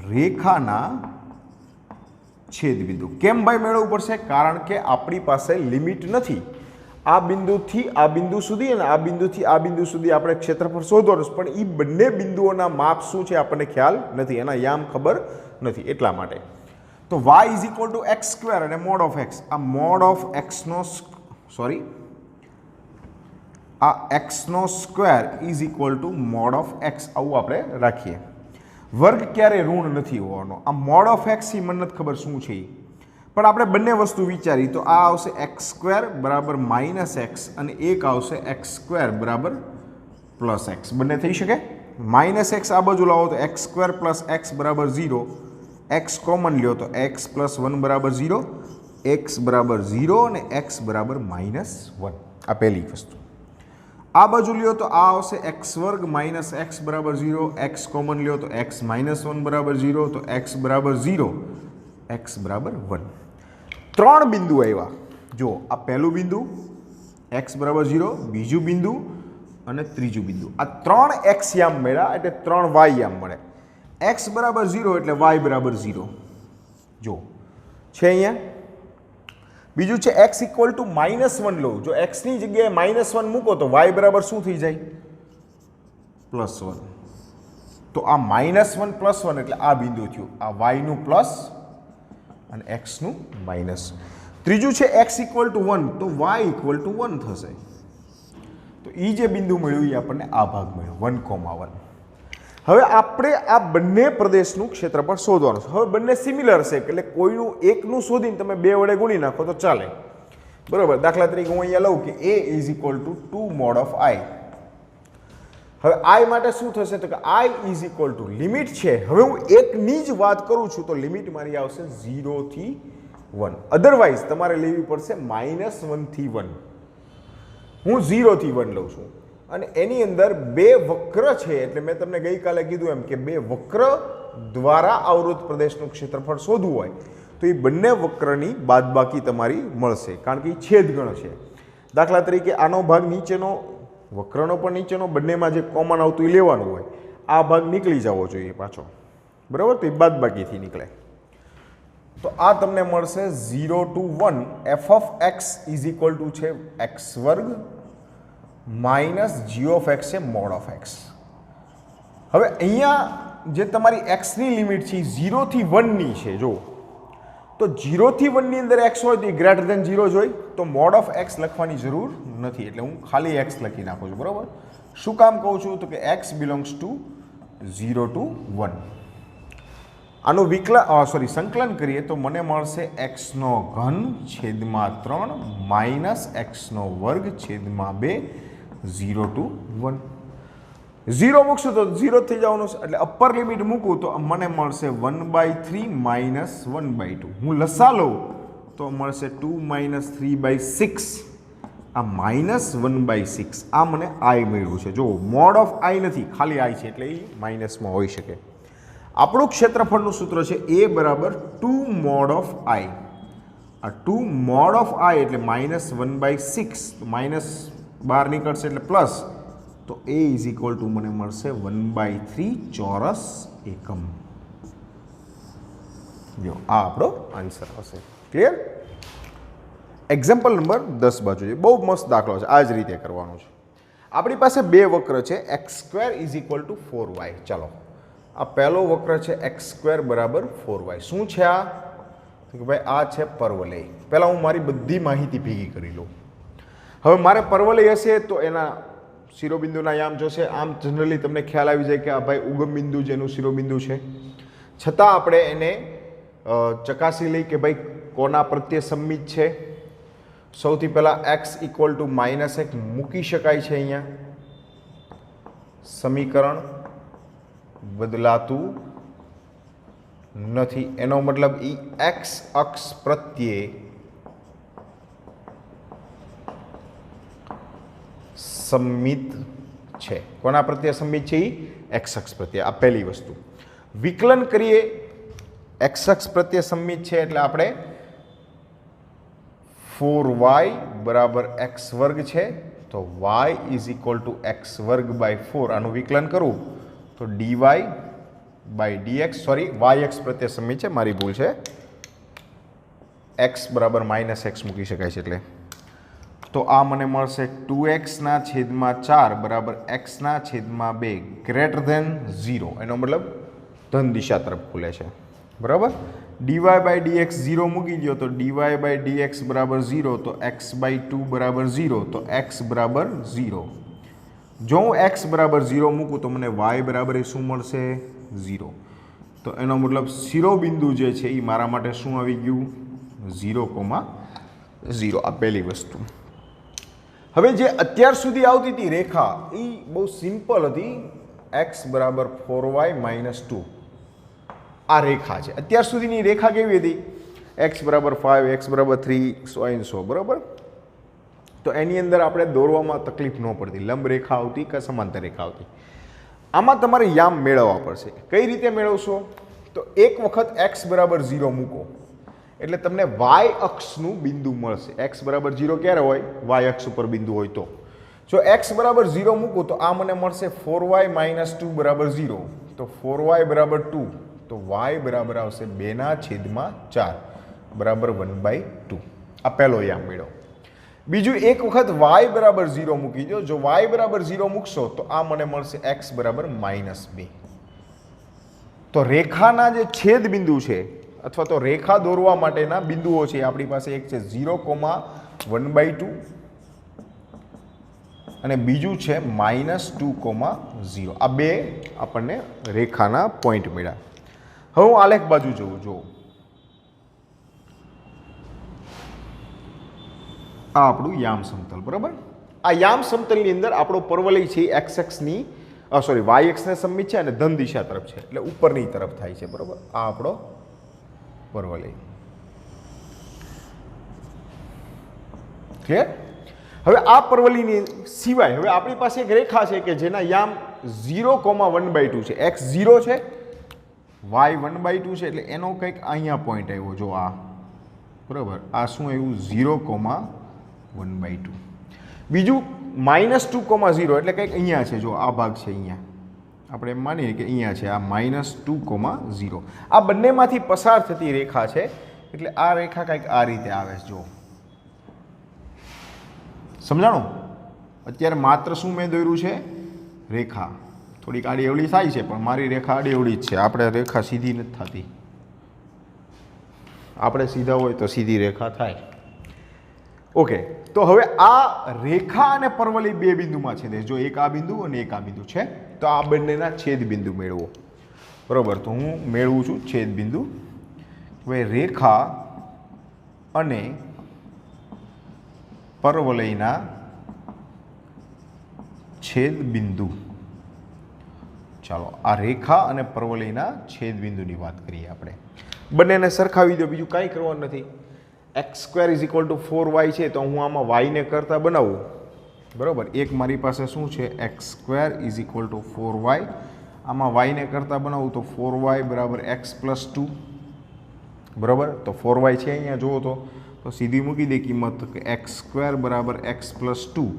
રેખાના છેદબિંદુ કેમ ભાઈ મેળવવું પડશે? કારણ કે આપણી પાસે લિમિટ નથી. આ બિંદુથી આ બિંદુ સુધી અને આ બિંદુથી આ બિંદુ સુધી આપણે ક્ષેત્રફળ શોધવાનું છે, પણ એ બંને બિંદુઓના માપ શું છે આપણને ખ્યાલ નથી, એના યામ ખબર નથી. એટલા માટે તો y = x² અને મોડ ઓફ x. આ મોડ ઓફ xનો આ x² = મોડ ઓફ x આવું આપણે રાખીએ. વર્ગ ક્યારે ઋણ નથી હોવાનો. આ મોડ ઓફ x એ મને નથી ખબર શું છે, પણ આપણે બંને વસ્તુ વિચારી તો આ આવશે x² બરાબર -x અને એક આવશે x² બરાબર +x. બંને થઈ શકે. -x આ બાજુ લાવો તો x² + x બરાબર 0. x કોમન લ્યો તો x + 1 બરાબર 0, x બરાબર 0 અને x બરાબર -1. આ પહેલી વસ્તુ. આ બાજુ લ્યો તો આ આવશે x² - x બરાબર 0, x કોમન લ્યો તો x - 1 બરાબર 0, તો x બરાબર 0, x બરાબર 1. ત્રણ બિંદુ આવ્યા. જો આ પહેલું બિંદુ x બરાબર 0, બીજું બિંદુ અને ત્રીજું બિંદુ. આ ત્રણ x યામ મળ્યા એટલે ત્રણ y યામ મળે. x બરાબર 0 એટલે y બરાબર 0. જો છે અહીંયા. બીજું છે x = -1 લો. જો x ની જગ્યાએ -1 મૂકો તો y બરાબર શું થઈ જાય? +1. તો આ -1 + 1 એટલે આ બિંદુ થયું. આ y નું પ્લસ અને x નું માઇનસ. ત્રીજું છે x = 1 તો y = 1 થશે. તો એ જે બિંદુ મળ્યું એ આપણને આ ભાગ મળ્યો 1,1. હવે આપણે આ બંને પ્રદેશનું ક્ષેત્રફળ શોધવાનું છે. હવે બંને સિમિલર છે એટલે કોઈનું એકનું શોધીને તમે બે વડે ગુણી નાખો તો ચાલે. બરાબર. દાખલા તરીકે હું અહીંયા લઉં કે a = 2 mod of i. હવે આઈ માટે શું થશે તો કે આઈ ઇઝ ઇક્વલ ટુ લિમિટ છે. હવે હું એકની જ વાત કરું છું તો લિમિટ મારી આવશે 0 થી 1. અધરવાઇઝ તમારે લેવી પડશે -1 થી 1. હું 0 થી 1 લઉં છું અને એની અંદર બે વક્ર છે એટલે મેં તમને ગઈકાલે કીધું એમ કે બે વક્ર દ્વારા અવરોધ પ્રદેશનું ક્ષેત્રફળ શોધવું હોય તો એ બંને વક્રની બાદબાકી તમારી મળશે કારણ કે એ છેદગણ છે. દાખલા તરીકે આનો ભાગ નીચેનો વક્રનો પણ નીચેનો બંનેમાં જે કોમન આવતું એ લેવાનું હોય. આ ભાગ નીકળી જવો જોઈએ પાછો, બરાબર, તો એ બાદબાકીથી નીકળે. તો આ તમને મળશે 0 to 1 f of x is equal two છે x વર્ગ માઇનસ g of x છે મોડ ઓફ x. હવે અહીંયા જે તમારી x ની લિમિટ છે 0 થી 1 ની છે. જો તો 0 થી 1 ની અંદર x હોય તો એ ગ્રેટર ધેન 0 જ હોય તો મોડ ઓફ x લખવાની જરૂર નથી એટલે હું ખાલી x લખી નાખું છું, બરાબર. શું કામ કહું છું તો કે x બિલોંગ્સ ટુ 0 to 1. આનું સંકલન કરીએ તો મને મળશે x નો ઘન છેદમાં 3 માઇનસ x નો વર્ગ છેદમાં 2 0 to 1. 0 મૂકશું તો 0 થઈ જવાનું છે એટલે અપર લિમિટ મૂકું તો મને મળશે 1/3 માઇનસ 1/2. હું લસા લઉં તો મળશે 2 - 3/6. આ માઇનસ 1/6 આ મને આઈ મળ્યું છે. જો મોડ ઓફ આઈ નથી, ખાલી આઈ છે એટલે એ માઇનસમાં હોઈ શકે. આપણું ક્ષેત્રફળનું સૂત્ર છે a બરાબર 2 મોડ ઓફ આઈ. આ 2 મોડ ઓફ આઈ એટલે -1/6 તો માઇનસ બહાર નીકળશે એટલે પ્લસ તો a ઇઝ ઇક્વલ ટુ મને મળશે 1/3 ચોરસ એકમ. જો આ આપણો આન્સર હશે. ક્લિયર? એક્ઝામ્પલ નંબર 10 બાજુ છે. બહુ મસ્ત દાખલો છે, આ જ રીતે કરવાનો છે. આપણી પાસે બે વક્ર છે x² is equal two 4y. ચાલો આ પહેલો વક્ર છે x² બરાબર 4y. શું છે આ તો કે ભાઈ આ છે પરવલય. પહેલાં હું મારી બધી માહિતી ભેગી કરી લઉં. હવે મારે પરવલય હશે તો એના શિરોબિંદુના યામ જોશે. આમ જનરલી તમને ખ્યાલ આવી જાય કે આ ભાઈ ઉગમ બિંદુ જેનું શિરોબિંદુ છે, છતાં આપણે એને ચકાસી લઈ કે ભાઈ કોના પ્રત્યે સંમિત છે. સૌથી પહેલાં x ઇક્વલ ટુ -1 મૂકી શકાય છે. અહીંયા સમીકરણ બદલાતું નથી. એનો મતલબ એ x અક્ષ પ્રત્યે સંમિત છે. કોના પ્રત્યે સંમિત છે? એ x અક્ષ પ્રત્યે. આ પહેલી વસ્તુ. વિકલન કરીએ x અક્ષ પ્રત્યે સંમિત છે એટલે આપણે 4y બરાબર x વર્ગ છે તો y is equal to x વર્ગ બાય 4. આનું વિકલન કરું તો dy by dx, sorry y અક્ષ પ્રત્યે સંમિત છે, મારી ભૂલ છે, x બરાબર -x મૂકી શકાય છે એટલે. તો આ મને મળશે 2x ના છેદમાં 4 બરાબર x ના છેદમાં 2 ગ્રેટર ધેન 0. એનો મતલબ ધન દિશા તરફ ખુલે છે, બરાબર. dy બાય dx 0 મૂકી દો તો dy બાય dx બરાબર 0 તો x બાય 2 બરાબર 0 તો x બરાબર 0. જો હું x બરાબર 0 મૂકું તો મને y બરાબર એ શું મળશે? 0. તો એનો મતલબ શિરોબિંદુ જે છે એ મારા માટે શું આવી ગયું? 0,0. આ પહેલી વસ્તુ. હવે જે અત્યાર સુધી આવતી હતી રેખા એ બહુ સિમ્પલ હતી. x બરાબર 4y - 2 આ રેખા છે. અત્યાર સુધીની રેખા કેવી હતી? x બરાબર 5, x બરાબર 3, સો એન્ડ સો, બરાબર. તો એની અંદર આપણે દોરવામાં તકલીફ ન પડતી. લંબ રેખા આવતી કે સમાંતર રેખા આવતી. આમાં તમારે યામ મેળવવા પડશે. કઈ રીતે મેળવશો? તો એક વખત x બરાબર 0 મૂકો એટલે તમને y અક્ષનું બિંદુ મળશે. x બરાબર 0 ક્યારે હોય? y અક્ષ ઉપર બિંદુ હોય તો. જો x બરાબર 0 મૂકું તો આ મને મળશે 4y - 2 બરાબર 0. તો 4y બરાબર 2 તો y બરાબર આવશે 2/4 બરાબર 1/2. આ પહેલો યામ મેળવો. બીજું એક વખત y બરાબર 0 મૂકી દો. જો y બરાબર 0 મૂકશો તો આ મને મળશે x બરાબર -2. તો રેખાના જે છેદ બિંદુ છે અથવા તો રેખા દોરવા માટેના બિંદુઓ છે આપણી પાસે એક છે 0,1/2 અને બીજું છે -2,0. આ બે આપણને રેખાના પોઈન્ટ મળ્યા. હવે હું આલેખ બાજુ જોઉં. આ આપણું યામ સમતલ, બરાબર. આ યામ સમતલની અંદર આપણો પરવલય છે x અક્ષની સોરી વાય એક્સને સમમિત છે અને ધન દિશા તરફ છે એટલે ઉપરની તરફ થાય છે, બરોબર. આ આપણો પરવલય. ક્લિયર? હવે આ પરવલયની સિવાય હવે આપણી પાસે એક રેખા છે કે જેના યામ 0,1/2 છે. x 0 છે, y 1/2 છે, એટલે એનો કંઈક અહીંયા પોઈન્ટ આવ્યો. જો આ બરાબર, આ શું આવ્યું? 0,1/2. બીજું -2,0 એટલે કંઈક અહીંયા છે. જો આ ભાગ છે, અહીંયા આપણે એમ માનીએ કે અહીંયા છે આ -2,0. આ બંનેમાંથી પસાર થતી રેખા છે એટલે આ રેખા કંઈક આ રીતે આવે છે. જો સમજાણું? અત્યારે માત્ર શું મેં દોર્યું છે? રેખા. થોડીક આડી એવડી થાય છે પણ મારી રેખા આડી એવડી જ છે. આપણે રેખા સીધી નથી થતી. આપણે સીધા હોય તો સીધી રેખા થાય. ઓકે, તો હવે આ રેખા અને પરવલય બે બિંદુમાં છે. જો એક આ બિંદુ અને એક આ બિંદુ છે તો આ બંનેના છેદ બિંદુ મેળવો. બરોબર, તો હું મેળવું છું છેદ બિંદુ. હવે રેખા અને પરવલયના છેદ બિંદુ. ચાલો આ રેખા અને પરવલયના છેદ બિંદુની વાત કરીએ આપણે. બંનેને સરખાવી દો, બીજું કાંઈ કરવાનું નથી. x² = 4y છે તો હું આમાં y ને કરતા બનાવું. બરાબર, એક મારી પાસે શું છે? x² = 4y. આમાં y ને કરતા બનાવું તો 4y = x + 2. બરાબર, તો 4y છે અહીંયા જુઓ તો સીધી મૂકી દે કિંમત કે x² = x + 2.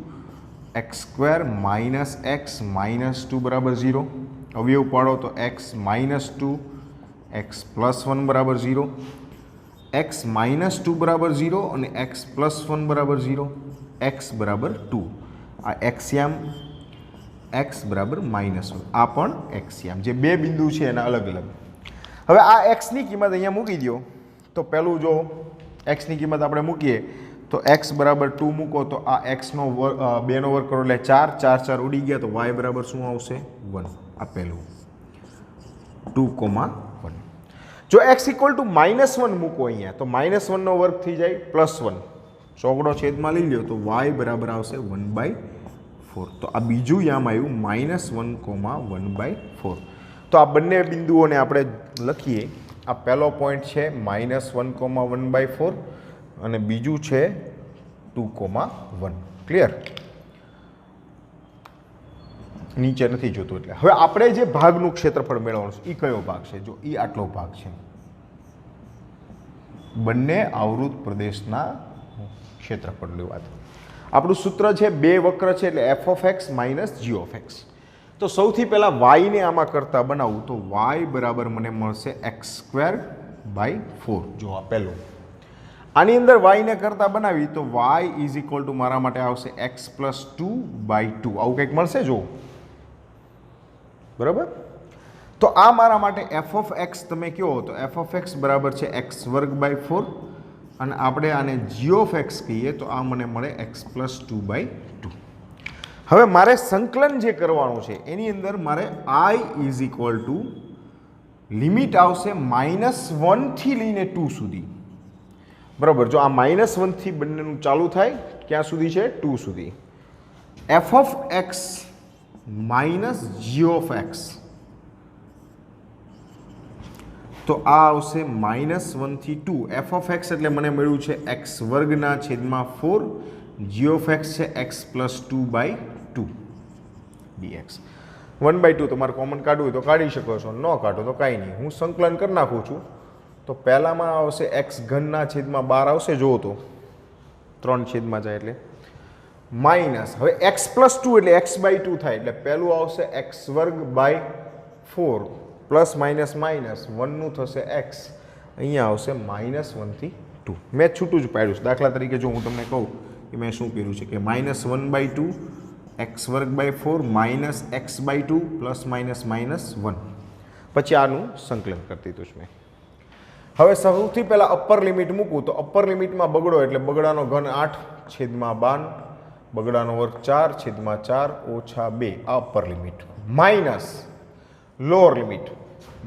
x² - x - 2 = 0. અવયવ પાડો તો x - 2 x + 1 = 0. x - 2 = 0 અને x + 1 = 0. x = 2. આ એક્સયામ x = -1. આ પણ એક્સયામ. જે બે બિંદુ છે એના અલગ અલગ. હવે આ x ની કિંમત અહીંયા મૂકી દો તો પહેલું જો x ની કિંમત આપણે મૂકીએ તો x = 2 મૂકો તો આ x નો 2 નો વર્ગ કરો એટલે 4. 4 4 ઉડી ગયા તો y બરાબર શું આવશે? 1. આ પહેલું 2,1. જો x = -1 મૂકો અહીંયા તો -1 નો વર્ગ થઈ જાય +1. ચોકડો છેદમાં લઈ લ્યો તો y બરાબર આવશે 1/4. તો આ બીજું યામ આવ્યું -1,1/4. તો આ બંને બિંદુઓને આપણે લખીએ. આ પહેલો પોઈન્ટ છે -1,1/4 અને બીજું છે 2,1. ક્લિયર? નીચે નથી જોતું એટલે. હવે આપણે જે ભાગનું ક્ષેત્રફળ મેળવવાનું છે એ કયો ભાગ છે? જો એ આટલો ભાગ છે. બંને આવૃત પ્રદેશના ક્ષેત્રફળની વાત. આપણું સૂત્ર છે બે વક્ર છે એટલે f(x - g)(x). તો સૌથી પહેલાં y ને આમાં કરતા બનાવું તો y બરાબર મને મળશે x²/4. જો આ પહેલું. આની અંદર y ને કરતા બનાવી તો y = મારા માટે આવશે x + 2/2. આવું કંઈક મળશે. જો બરાબર, તો આ મારા માટે f(x) તમે કહો તો f(x) બરાબર છે x²/4 અને આપણે આને g(x) કહીએ તો આ મને મળે x + 2/2. હવે મારે સંકલન જે કરવાનું છે એની અંદર મારે i = લિમિટ આવશે -1 થી લઈને 2 સુધી. બરાબર, જો આ -1 થી બંનેનું ચાલુ થાય ક્યાં સુધી છે? 2 સુધી. f(x) - g(x) તો આ આવશે -1 થી 2. f(x) એટલે મને મળ્યું છે x²/4. g(x) છે x + 2/2 dx. 1/2 તમારે કોમન કાઢવું હોય તો કાઢી શકો છો, ન કાઢો તો કાંઈ નહીં. હું સંકલન કરી નાખું છું તો પહેલામાં આવશે x3/12 આવશે. જુઓ તો 3 છેદમાં જાય એટલે માઇનસ. હવે x + 2 એટલે x/2 થાય એટલે પહેલું આવશે x²/4 પ્લસ માઇનસ માઇનસ 1 નું થશે x. અહીંયા આવશે -1 થી 2. મેં છૂટું જ પાડ્યું છે. દાખલા તરીકે જો હું તમને કહું કે મેં શું કર્યું છે કે -1/2 x²/4 - x/2 પ્લસ માઇનસ -1. પછી આનું સંકલન કરતી હતું મેં. હવે સૌથી પહેલાં અપર લિમિટ મૂકું તો અપર લિમિટમાં બગડો એટલે બગડાનો ઘન 8/12, બગડાનો વર્ગ 4/4 - 2. આ upper limit. Minus lower limit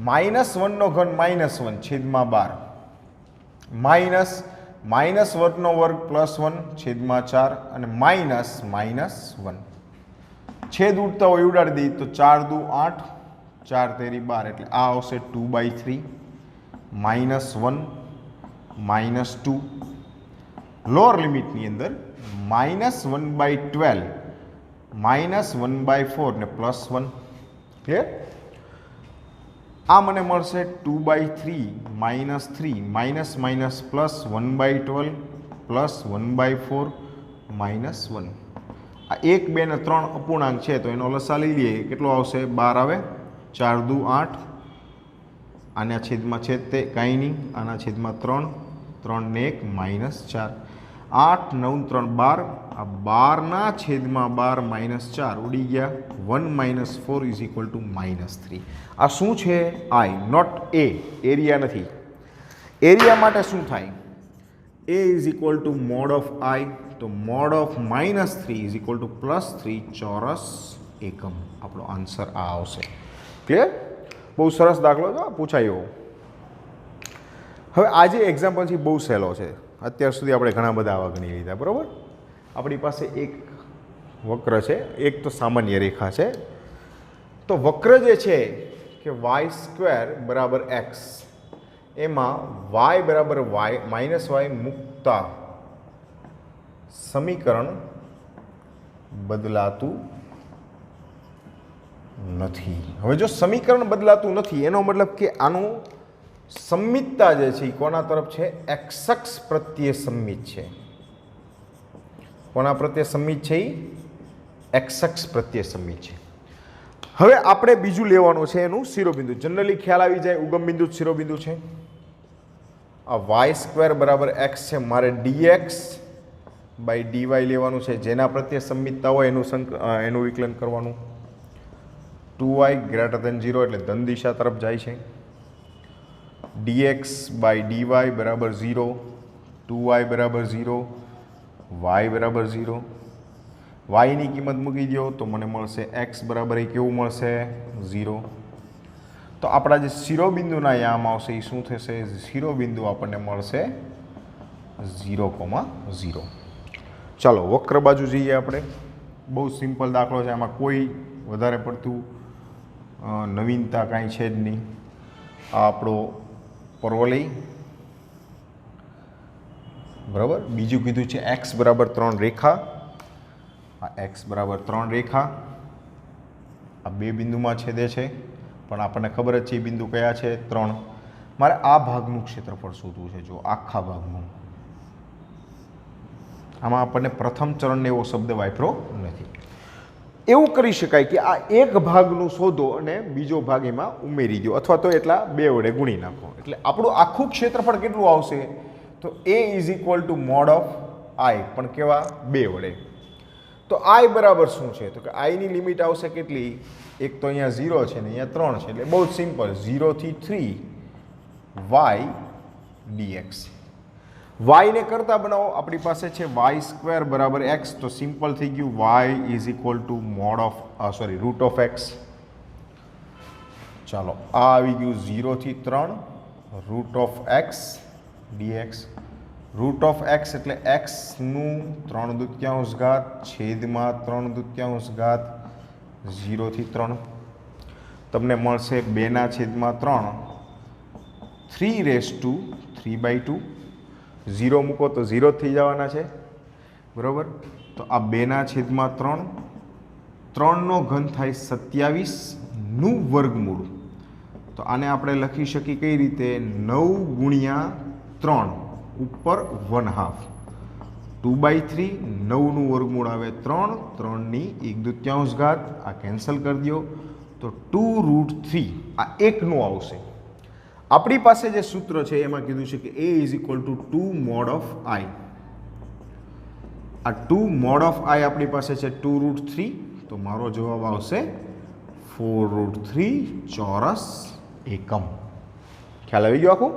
-1 નો ઘન -1/12 માઇનસ -1 નો વર્ગ +1/4 અને -1. છેદ ઉડતા હોય ઉડાડી દઈએ તો 4 દુ 8, 4 તેરી 12, એટલે આ આવશે 2/3 -1 -2. લોઅર લિમિટની અંદર -1/12 -1/4 ને +1. ક્લિયર? આ મને મળશે 2/3 -3 -1/12 +1/4 -1. આ 1 2 ને 3 અપૂર્ણાંક છે તો એનો લસા લઈ લઈએ. કેટલો આવશે? 12 આવે. 4 દુ 8, આના છેદમાં છેદ તે કાંઈ નહીં, આના છેદમાં 3, 3 ને 1 -4, 8 9 3 12, આ 12ના છેદમાં 12 -4 ઉડી ગયા. 1 - 4 = -3. આ શું છે? આઈ, નોટ એ. એરિયા નથી. એરિયા માટે શું થાય? A = mod of I, તો mod of -3 = +3 ચોરસ એકમ. આપણો આન્સર આ આવશે. ક્લિયર? બહુ સરસ દાખલો છે, પૂછાયો. હવે આજે એક્ઝામ્પલ છે બહુ સહેલો છે. અત્યાર સુધી આપણે ઘણા બધા આવા ગણી લીધા, બરાબર. આપણી પાસે એક વક્ર છે, એક તો સામાન્ય રેખા છે. તો વક્ર જે છે કે y² = x, એમાં y - y મૂકતા સમીકરણ બદલાતું નથી. હવે જો સમીકરણ બદલાતું નથી એનો મતલબ કે આનું સંમિતતા જે છે એ કોના તરફ છે? x અક્ષ પ્રત્યે સંમિત છે. કોના પ્રત્યે સંમિત છે? x અક્ષ પ્રત્યે સંમિત છે. હવે આપણે બીજું લેવાનું છે એનું શિરોબિંદુ. જનરલી ખ્યાલ આવી જાય, ઉગમ બિંદુ જ શિરોબિંદુ છે. આ y² = x છે, મારે dx/dy લેવાનું છે. જેના પ્રત્યે સંમિતતા હોય એનું વિકલન કરવાનું. 2y > 0 એટલે ધન દિશા તરફ જાય છે. dx/dy = 0, 2y = 0, y = 0. yની કિંમત મૂકી દો તો મને મળશે x = કેવું મળશે? 0. તો આપણા જે શિરોબિંદુના યામ આવશે એ શું થશે? શિરોબિંદુ આપણને મળશે 0,0. ચાલો વક્ર બાજુ જઈએ આપણે. બહુ સિમ્પલ દાખલો છે, આમાં કોઈ વધારે પડતું નવીનતા કાંઈ છે જ નહીં. આ આપણો પરવલય, બરાબર. બીજું કીધું છે x = 3 રેખા. આ x = 3 રેખા આ બે બિંદુમાં છેદે છે, પણ આપણને ખબર જ છે એ બિંદુ કયા છે? 3. મારે આ ભાગનું ક્ષેત્રફળ શોધવું છે. જો આખા ભાગનું, આમાં આપણને પ્રથમ ચરણને એવો શબ્દ વાપરો નથી. એવું કરી શકાય કે આ એક ભાગનું શોધો અને બીજો ભાગ એમાં ઉમેરી દો, અથવા તો એટલા 2 વડે ગુણી નાખો. એટલે આપણું આખું ક્ષેત્રફળ કેટલું આવશે? તો A = mod of I, પણ કેવા? 2 વડે. તો I બરાબર શું છે? તો કે I ની લિમિટ આવશે કેટલી? એક તો અહીંયા 0 છે ને અહીંયા 3 છે, એટલે બહુ જ સિમ્પલ, 0 થી 3 y dx. y ને કરતા બનાવો. આપણી પાસે છે y² = x, તો સિમ્પલ થઈ ગયું. y = root of x. ચાલો આ આવી ગયું 0 થી 3 root of x dx. Root of x એટલે x નું 3/2 છેદમાં 3/2 0 થી 3. તમને મળશે 2/3 3/2. 0 મૂકો તો 0 થઈ જવાના છે, બરાબર. તો આ 2/3, 3નો ઘન થાય 27 નું વર્ગમૂળ. તો આને આપણે લખી શકીએ કઈ રીતે? 9 × 3 ઉપર 1/2, 2/3, 9નું વર્ગમૂળ આવે 3, 3ની 1/2. આ કેન્સલ કરી દો તો 2√3 આ 1નું આવશે. આપણી પાસે જે સૂત્ર છે એમાં કીધું છે કે A = 2 mod of I. આ 2 mod of I આપણી પાસે છે 2√3, તો મારો જવાબ આવશે 4√3 ચોરસ એકમ. ખ્યાલ આવી ગયો આખું?